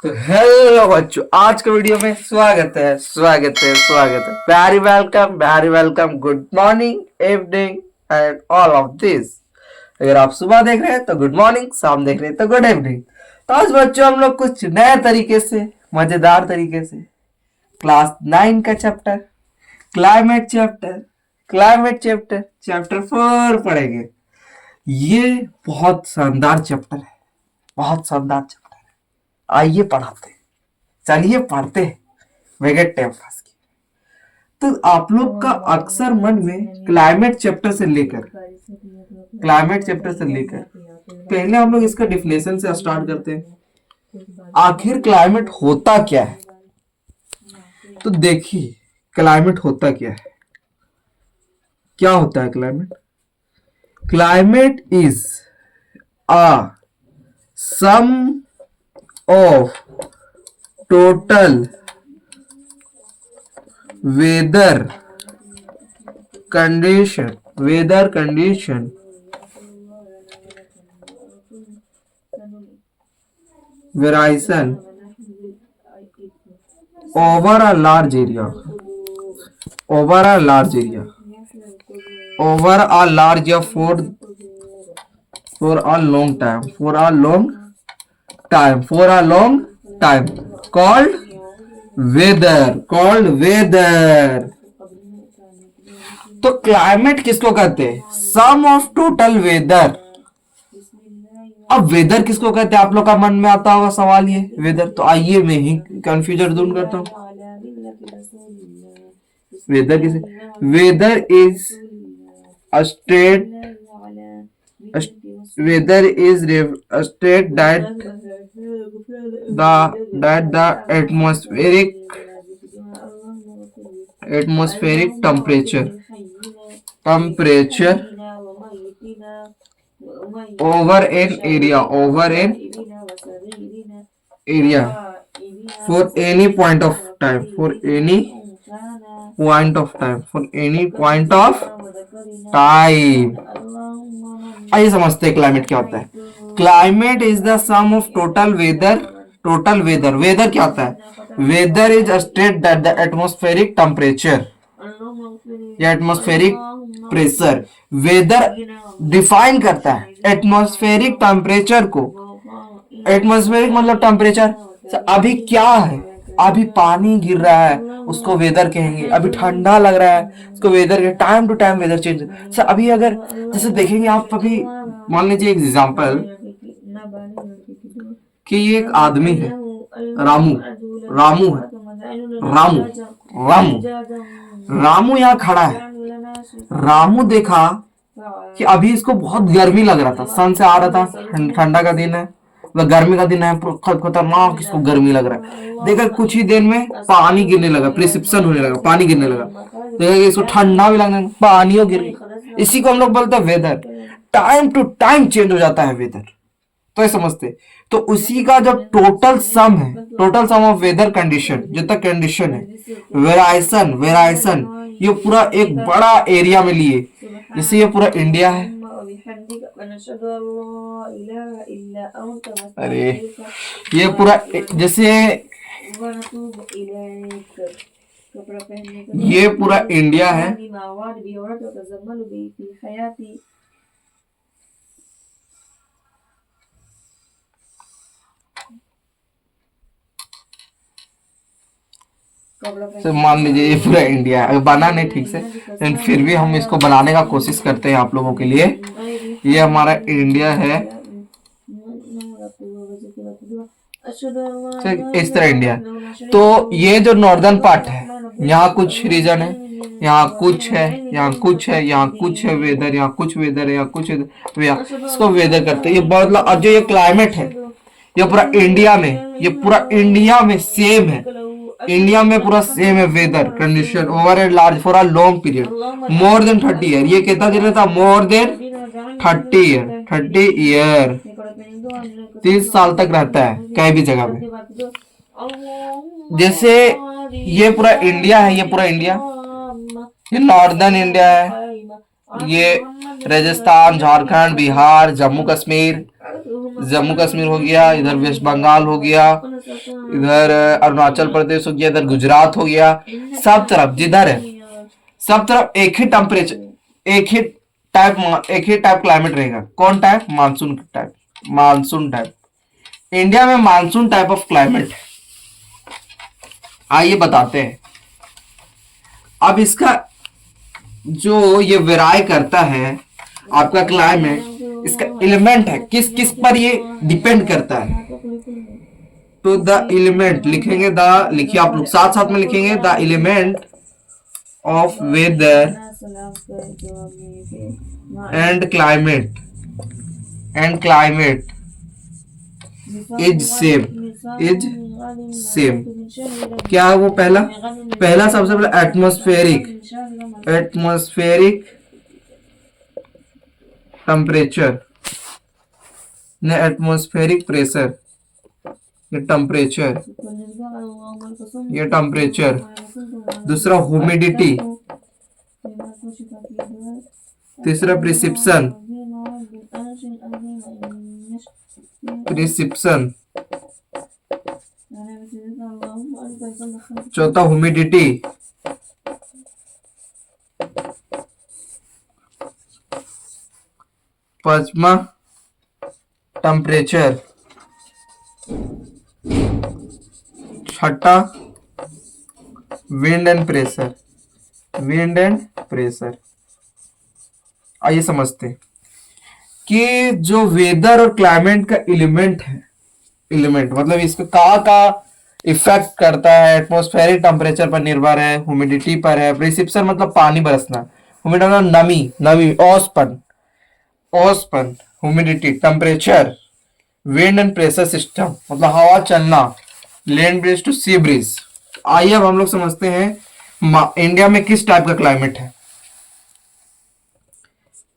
तो हेलो बच्चों, आज के वीडियो में स्वागत है। Very welcome, good morning, evening and all of this. अगर आप सुबह देख रहे हैं तो गुड मॉर्निंग, शाम देख रहे हैं तो गुड इवनिंग। तो आज बच्चों हम लोग कुछ नए तरीके से, मजेदार तरीके से क्लास 9 का चैप्टर क्लाइमेट चैप्टर 4 पढ़ेंगे। ये बहुत शानदार चैप्टर है, बहुत शानदार चैप्टर है। आइए पढ़ाते हैं, चलिए पढ़ते हैं बगैर टाइम पास के। तो आप लोग का अक्सर मन में क्लाइमेट चैप्टर से लेकर पहले हम लोग इसका डिफिनेशन से स्टार्ट करते हैं। आखिर क्लाइमेट होता क्या है? तो देखिए, क्लाइमेट होता क्या है, क्या होता है climate? Climate is a sum of total weather condition variations over a large area for a long time called weather। तो क्लाइमेट किसको कहते हैं? सम ऑफ टोटल वेदर। अब वेदर किसको कहते हैं? आप लोग का मन में आता होगा सवाल ये, वेदर। तो आइए मैं ही कंफ्यूजन दूर करता हूँ। Weather is a state weather is a state that the atmospheric temperature over an area for any point of time आइए समझते हैं क्लाइमेट क्या होता है। Climate is the sum of total weather. Weather क्या होता है? Weather is a state that the atmospheric temperature या एटमॉस्फेरिक प्रेशर, वेदर डिफाइन करता है एटमॉस्फेरिक टेम्परेचर को। एटमॉस्फेरिक मतलब टेम्परेचर। अभी क्या है? अभी पानी गिर रहा है, उसको वेदर कहेंगे। अभी ठंडा लग रहा है, उसको वेदर कहेंगे। Time to time weather change. Sir अभी अगर जैसे देखेंगे आप, अभी मान लीजिए एग्जांपल कि ये एक आदमी है, रामू रामू है रामू रामू रामू यहाँ खड़ा है। रामू देखा कि अभी इसको बहुत गर्मी लग रहा था, सन से आ रहा था, ठंडा का दिन है, गर्मी का दिन है, खतरनाक इसको गर्मी लग रहा है। देखा कुछ ही देर में पानी गिरने लगा, प्रिसिप्शन होने लगा, पानी गिरने लगा। देखा कि इसको ठंडा भी लगने लगा, पानी गिर गया। इसी को हम लोग बोलते हैं weather. Time to time change हो जाता है वेदर, तो ये समझते। तो उसी का जो टोटल सम है, total sum of weather condition, जो तक कंडीशन है, वेराइसन ये पूरा एक बड़ा एरिया में लिए। जैसे ये पूरा इंडिया है, अरे ये पूरा जैसे ये पूरा इंडिया है। तो मान लीजिए ये पूरा इंडिया है, बना नहीं ठीक से, लेकिन फिर भी हम इसको बनाने का कोशिश करते हैं आप लोगों के लिए। ये हमारा इंडिया है, इस तरह इंडिया। तो ये जो नॉर्दर्न पार्ट है, यहाँ कुछ रीजन है, यहाँ कुछ है, यहाँ कुछ है, यहाँ कुछ है वेदर, यहाँ कुछ वेदर है, यहाँ कुछ इसको वेदर करते हैं। ये मतलब अब जो ये क्लाइमेट है, ये पूरा इंडिया में सेम है। इंडिया में पूरा सेम है weather condition over a large for a long period more than 30 year. ये कितना दिन रहता? मोर देन 30 ईयर 30 साल तक रहता है कहीं भी जगह में। जैसे ये पूरा इंडिया है, ये नॉर्दर्न इंडिया है, ये राजस्थान, झारखंड, बिहार, जम्मू कश्मीर, जम्मू कश्मीर हो गया, इधर वेस्ट बंगाल हो गया, इधर अरुणाचल प्रदेश हो गया, इधर गुजरात हो गया, सब तरफ जिधर है सब तरफ एक ही टेम्परेचर, एक ही टाइप क्लाइमेट रहेगा। कौन type? Monsoon type. Monsoon type India में मानसून टाइप ऑफ क्लाइमेट। आइए बताते हैं। अब इसका जो ये वेराई करता है आपका क्लाइमेट, इसका एलिमेंट है, किस किस पर ये डिपेंड करता है। तो द एलिमेंट लिखेंगे, द लिखिए आप लोग साथ साथ में लिखेंगे, the element of weather and climate is same, is same. क्या है वो? पहला सबसे पहले एटमॉस्फेरिक टेम्परेचर ने एटमॉस्फेरिक प्रेशर, ये टेम्परेचर। दूसरा ह्यूमिडिटी, तीसरा प्रिसिप्शन, चौथा ह्यूमिडिटी, पांचवा टेम्परेचर, छठा विंड एंड प्रेशर। आइए समझते हैं कि जो वेदर और क्लाइमेट का एलिमेंट है, एलिमेंट मतलब इसका का इफेक्ट करता है, एटमॉस्फेरिक टेम्परेचर पर निर्भर है, ह्यूमिडिटी पर है, प्रिसिप्शन मतलब पानी बरसना, ह्यूमिडिटी मतलब नमी, ओसपन, humidity, temperature, wind and pressure system मतलब हवा चलना, land breeze to sea breeze. आइए अब हम लोग समझते हैं इंडिया में किस टाइप का क्लाइमेट है।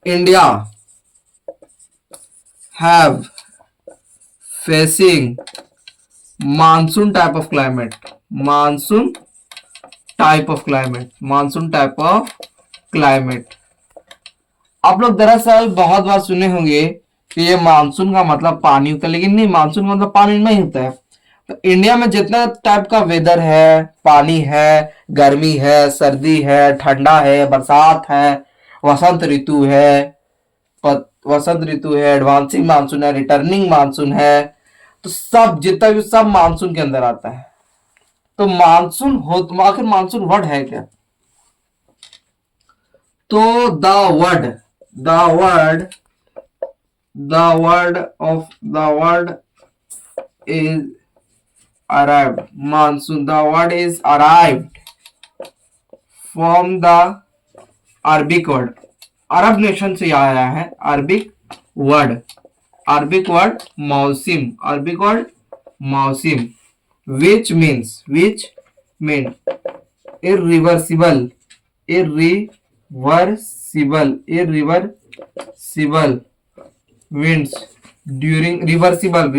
India have facing monsoon type of climate. आप लोग दरअसल बहुत बार सुने होंगे कि ये मानसून का मतलब पानी होता है, लेकिन नहीं, मानसून का मतलब पानी नहीं होता है। तो इंडिया में जितना टाइप का वेदर है, पानी है, गर्मी है, सर्दी है, ठंडा है, बरसात है, वसंत ऋतु है, एडवांसिंग मानसून है, रिटर्निंग मानसून है, तो सब जितना भी सब मानसून के अंदर आता है। तो मानसून हो तो आखिर मानसून वर्ड है क्या? तो the word is arrived, monsoon, the word is arrived from the Arabic word, Arab nation से आया है, अरबिक वर्ड मौसिम, which means irreversible winds during reversible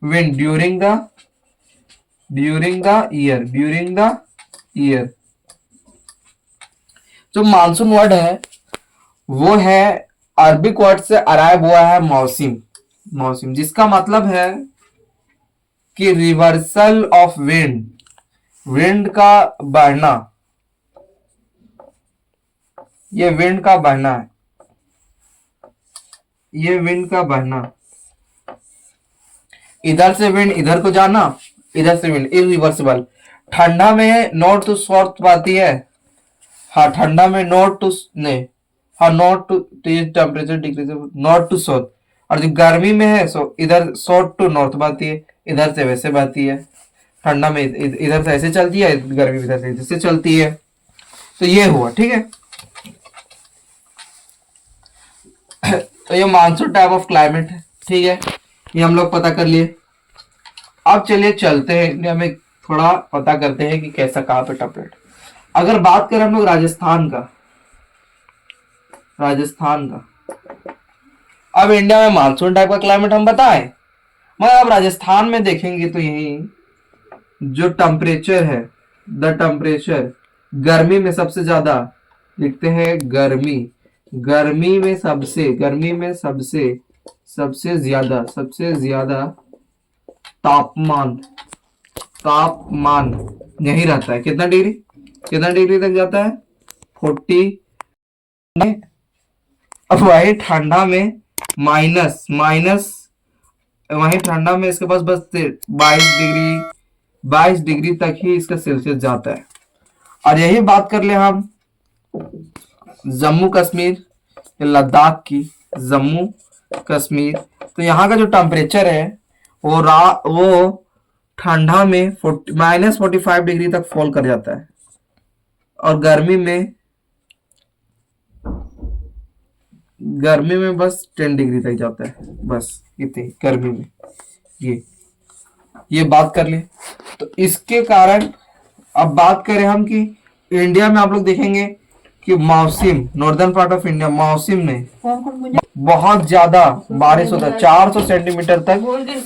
wind during the year। जो मानसून वर्ड है वो है अरबिक वर्ड से arrive हुआ है मौसिम, जिसका मतलब है कि रिवर्सल ऑफ विंड का बढ़ना, ये विंड का बहना, इधर से विंड इधर को जाना, इधर से विंड इरिवर्सिबल। ठंडा में नॉर्थ टू साउथ बहती है, हाँ ठंडा में north to temperature decrease north to south, और जो गर्मी में है सो इधर साउथ टू नॉर्थ बहती है, इधर से वैसे बहती है। ठंडा में इधर से ऐसे चलती है, गर्मी में इधर से इधर से चलती है। तो ये हुआ, ठीक है। तो ये मानसून टाइप ऑफ क्लाइमेट है, ठीक है, ये हम लोग पता कर लिए। अब चलिए चलते हैं इंडिया में, थोड़ा पता करते हैं कि कैसा कहाँ पे टेम्परेचर। अगर बात करें हम लोग राजस्थान का, अब इंडिया में मानसून टाइप का क्लाइमेट हम बताएं, मगर अब राजस्थान में देखेंगे तो यही जो टेम्परेचर है, द टेम्परेचर गर्मी में सबसे ज्यादा लिखते हैं गर्मी, गर्मी में सबसे ज्यादा तापमान तापमान यही रहता है। कितना डिग्री तक जाता है? 40। अब वही ठंडा में माइनस वही ठंडा में इसके पास बस 22 डिग्री तक ही इसका सेल्सियस जाता है। और यही बात कर ले हम जम्मू कश्मीर या लद्दाख की, जम्मू कश्मीर, तो यहाँ का जो टेम्परेचर है वो ठंडा में -45 डिग्री तक फॉल कर जाता है, और गर्मी में बस 10 डिग्री तक जाता है, बस इतनी गर्मी में। ये बात कर ले। तो इसके कारण अब बात करें हम कि इंडिया में आप लोग देखेंगे कि मौसम, नॉर्दर्न पार्ट ऑफ इंडिया, मौसम में बहुत ज्यादा बारिश होता है। 400 सेंटीमीटर तक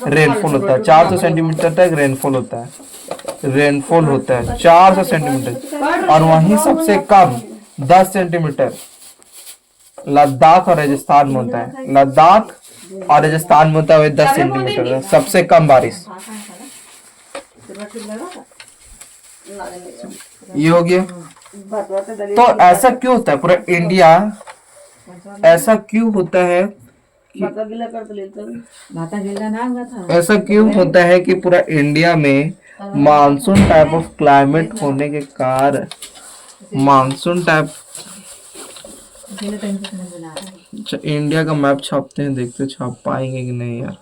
रेनफॉल होता है। 400 सेंटीमीटर तक रेनफॉल होता है 400 सेंटीमीटर। और वहीं सबसे कम 10 सेंटीमीटर लद्दाख और राजस्थान में होता है। लद्दाख और राजस्थान में होता है 10 सेंटीमीटर सबसे कम बारिश। ये हो गया। तो ऐसा क्यों होता है पूरा इंडिया, ऐसा क्यों होता है कि पूरा इंडिया में मानसून टाइप ऑफ क्लाइमेट होने के कारण, मानसून टाइप। अच्छा, इंडिया का मैप छापते हैं, देखते छाप पाएंगे कि नहीं यार।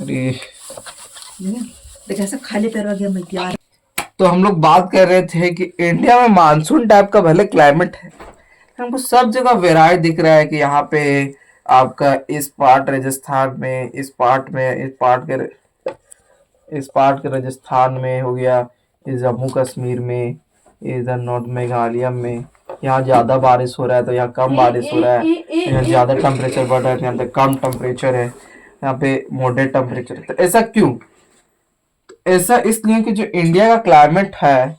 अरे खाली पैर गया। तो हम लोग बात कर रहे थे कि इंडिया में मानसून टाइप का भले क्लाइमेट है, हमको सब जगह वेराइटी दिख रहा है कि यहाँ पे आपका इस पार्ट राजस्थान में, इस पार्ट के राजस्थान में हो गया, इस जम्मू कश्मीर में, इधर नॉर्थ मेघालय में यहाँ ज्यादा बारिश हो रहा है, तो यहाँ कम बारिश हो रहा है। यहाँ ज्यादा टेम्परेचर बढ़ रहा है, यहाँ पे कम टेम्परेचर है, यहाँ पे मॉडरेट टेम्परेचर है। तो ऐसा क्यों? ऐसा इसलिए कि जो इंडिया का क्लाइमेट है,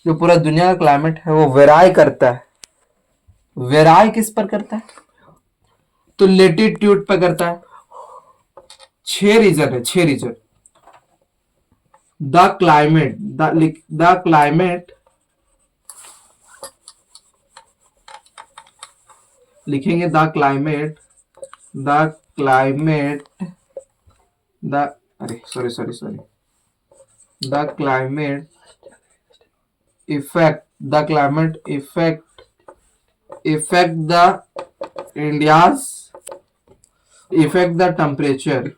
जो पूरा दुनिया का क्लाइमेट है, वो वेराई करता है। वेराई किस पर करता है? तो लेटीट्यूड पर करता है। 6 रीजन है, 6 रीजन। द क्लाइमेट लिखेंगे, the climate affect the temperature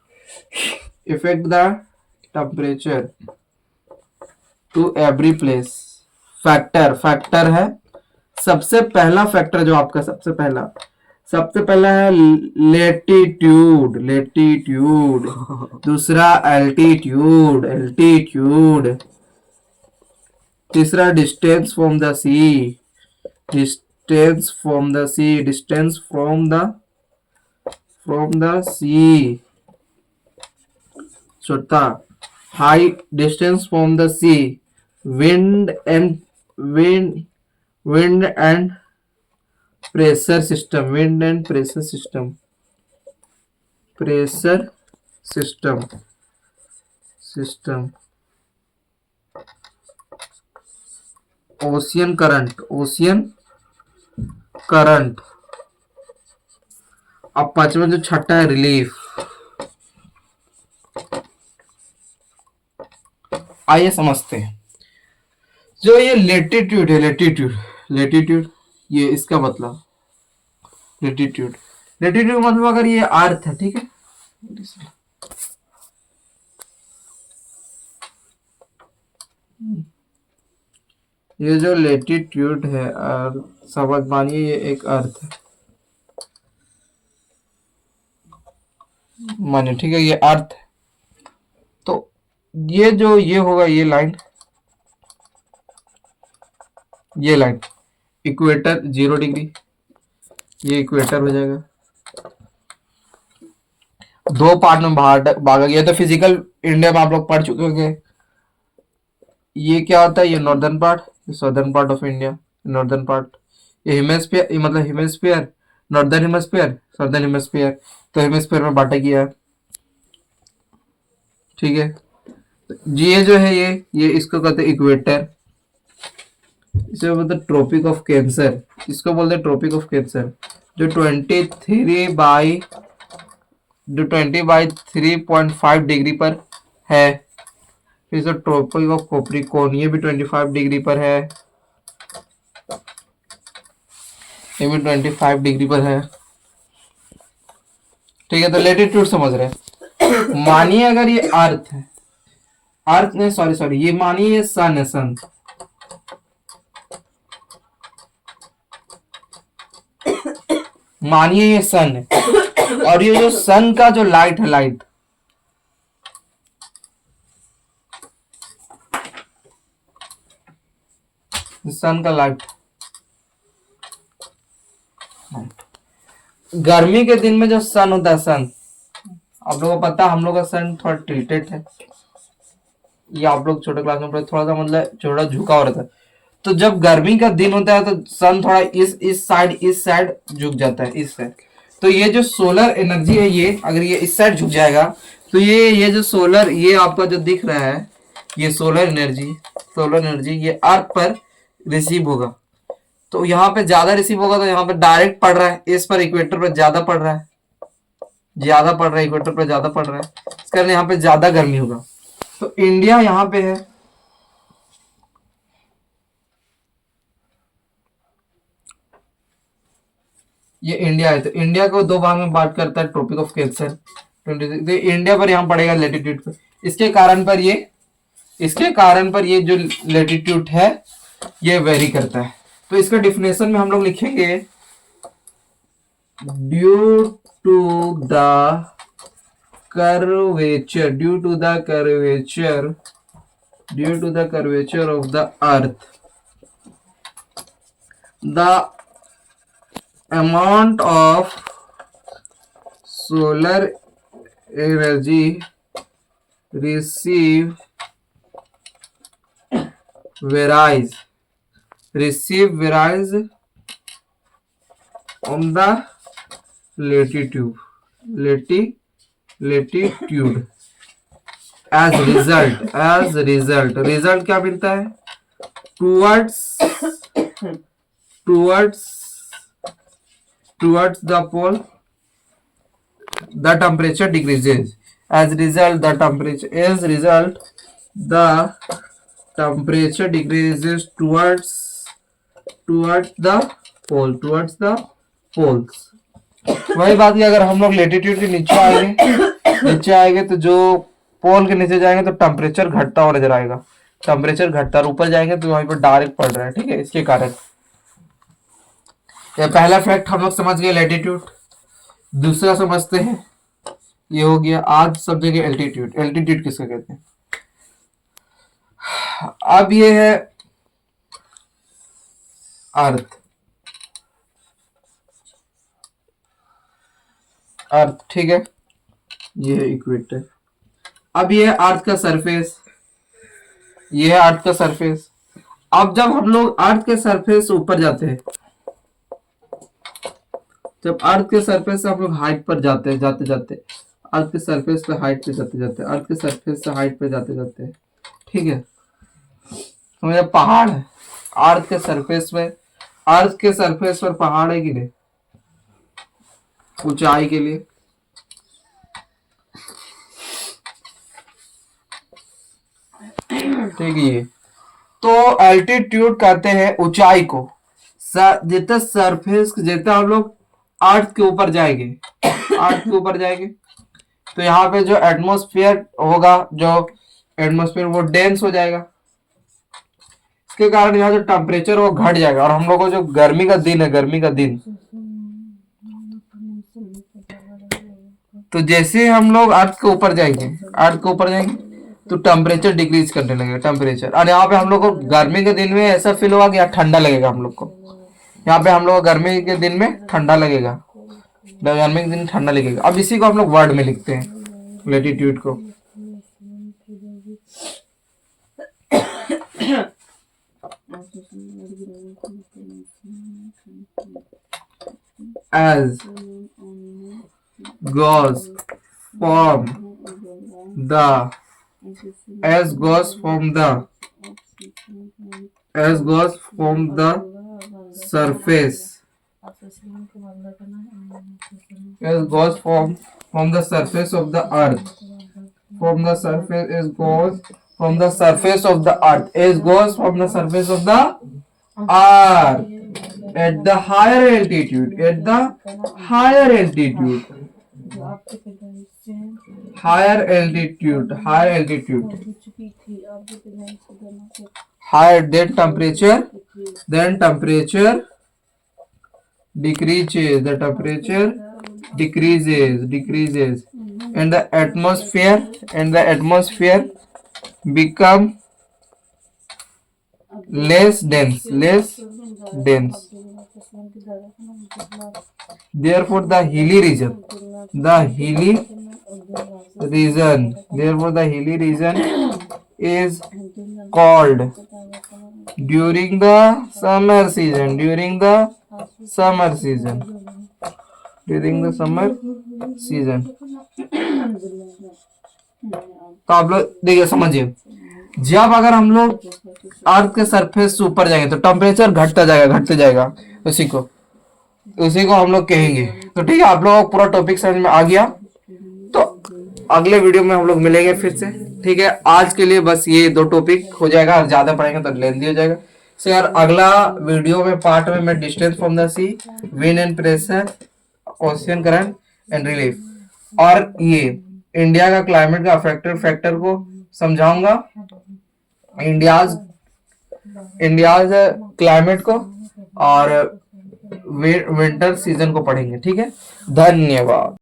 to every place। Factor है। सबसे पहला फैक्टर जो आपका सबसे पहला है लेटीट्यूड। दूसरा एल्टीट्यूड। तीसरा डिस्टेंस फ्रॉम द सी। चौथा high distance from the sea. Wind and pressure system. Ocean current. अब पांचवा जो छठा है रिलीफ। आइए समझते हैं। जो ये लेटीट्यूड है, लेटीट्यूड ये इसका मतलब लेटीट्यूड मतलब अगर ये अर्थ है, ठीक है, ये जो लेटीट्यूड है समझ मानिए ये एक अर्थ है, मानिए, ठीक है, ये अर्थ है। तो ये जो ये होगा, ये लाइन इक्वेटर 0 डिग्री, ये इक्वेटर हो जाएगा। 2 पार्ट में भागा गया। तो फिजिकल इंडिया में आप लोग पढ़ चुके होंगे। ये क्या होता है? ये northern part, southern part of India, northern part, ये हेमिस्फीयर, ये मतलब hemisphere, northern hemisphere, southern hemisphere. तो हेमिस्फीयर में बांटा गया है, ठीक है। ये जो है ये इसको कहते हैं इक्वेटर, इसे बोलते हैं ट्रॉपिक ऑफ कैंसर, इसको बोलते हैं ट्रॉपिक ऑफ कैंसर। जो 20/3.5 डिग्री पर है। फिर से ट्रॉपिक ऑफ कैप्रिकॉर्न, ये भी 25 डिग्री पर है, ये भी 25 डिग्री पर है, ठीक है। तो लेटीट्यूड समझ रहे हैं। मानिए अगर ये अर्थ है, अर्थ ने सॉरी सॉरी ये मानिए ये सन है, सन, मानिए ये सन है, और ये जो सन का जो लाइट है, लाइट, सन का लाइट, गर्मी के दिन में जो सन होता है, सन, आप लोगों को पता है हम लोग का सन थोड़ा टिल्टेड है, ये आप लोग छोटे क्लास में पढ़े, थोड़ा सा मतलब थोड़ा झुका हो रहता है। तो जब गर्मी का दिन होता है तो सन थोड़ा इस साइड झुक जाता है, इस साइड। तो ये जो सोलर एनर्जी है, ये अगर ये इस साइड झुक जाएगा तो ये जो सोलर, ये आपका जो दिख रहा है, ये सोलर एनर्जी ये अर्थ पर रिसीव होगा। तो यहाँ पे ज्यादा रिसीव होगा, तो यहाँ पे डायरेक्ट पड़ रहा है, इस पर इक्वेटर पर ज्यादा पड़ रहा है, इक्वेटर पर ज्यादा पड़ रहा है, इस कारण यहाँ पे ज्यादा गर्मी होगा। तो इंडिया यहाँ पे है, ये इंडिया है। तो इंडिया को दो भाग में बांट करता है ट्रॉपिक ऑफ कैंसर। तो इंडिया पर यहाँ पड़ेगा लेटीट्यूड पर, इसके कारण पर ये जो लेटीट्यूड है ये वेरी करता है। तो इसका डिफिनेशन में हम लोग लिखेंगे due to the curvature of the earth, the amount of solar energy received varies on the latitude as result क्या मिलता है, towards the pole the temperature decreases, as result the temperature decreases towards the poles। वही बात कि अगर हम लोग latitude के नीचे आएंगे तो जो पोल के नीचे जाएंगे तो टेम्परेचर घटता हुआ नजर आएगा, टेम्परेचर घटता, और ऊपर जाएंगे तो वहीं पर डायरेक्ट पड़ रहा है, ठीक है। इसके कारण ये पहला फैक्ट हम लोग समझ गए लेटीट्यूड। दूसरा समझते हैं, ये हो गया, आज समझेंगे एल्टीट्यूड किसको कहते हैं। अब ये है अर्थ, ठीक है, ये है इक्वेटर। अब ये है अर्थ का सरफेस, ये है अर्थ का सरफेस। अब जब हम लोग अर्थ के सरफेस से ऊपर जाते हैं, जब अर्थ के सरफेस से हम लोग हाइट पर जाते हैं, अर्थ के सरफेस पे हाइट पे जाते अर्थ के सरफेस से हाइट पे जाते, ठीक है। तो ये पहाड़ है, अर्थ के सरफेस पर पहाड़ है कि नहीं, ऊंचाई के लिए, ठीक है। तो एल्टीट्यूड कहते हैं ऊंचाई को, जितना सरफेस, जितना हम लोग अर्थ के ऊपर जाएंगे, तो यहाँ पे जो एटमॉस्फेयर होगा, वो डेंस हो जाएगा। इसके कारण यहाँ जो टेम्परेचर वो घट जाएगा, और हम लोग को जो गर्मी का दिन तो जैसे हम लोग अर्थ के ऊपर जाएंगे तो टेम्परेचर डिक्रीज करने लगेगा, टेम्परेचर। और यहाँ पे हम लोग को गर्मी के दिन में ऐसा फील होगा कि यहाँ ठंडा लगेगा, हम लोग को यहाँ पे हम लोग गर्मी के दिन में ठंडा लगेगा, अब इसी को हम लोग वर्ड में लिखते हैं, लेटीट्यूड को। as goes from the as goes from the as goes from the surface as goes from the surface of the earth from the surface is goes from the surface of the earth is goes from the surface of the earth at the higher altitude higher altitude higher then temperature decreases decreases and the atmosphere become less dense therefore the hilly region is called during the summer season तो आप लोग देखिए समझिए, जब अगर हम लोग अर्थ के सरफेस से ऊपर जाएंगे तो टेम्परेचर घटता जाएगा उसी को हम लोग कहेंगे। तो ठीक है, आप लोगों को पूरा टॉपिक समझ में आ गया। तो अगले वीडियो में हम लोग मिलेंगे फिर से। ठीक है, आज के लिए बस ये 2 टॉपिक हो जाएगा, ज्यादा पढ़ेंगे तो लेंथी हो जाएगा। सो यार अगला वीडियो में पार्ट में मैं distance from the sea, wind and pressure, ocean current and relief और ये इंडिया का क्लाइमेट का अफेक्टेड फैक्टर को समझाऊंगा, इंडियाज क्लाइमेट को और विंटर सीजन को पढ़ेंगे। ठीक है, धन्यवाद।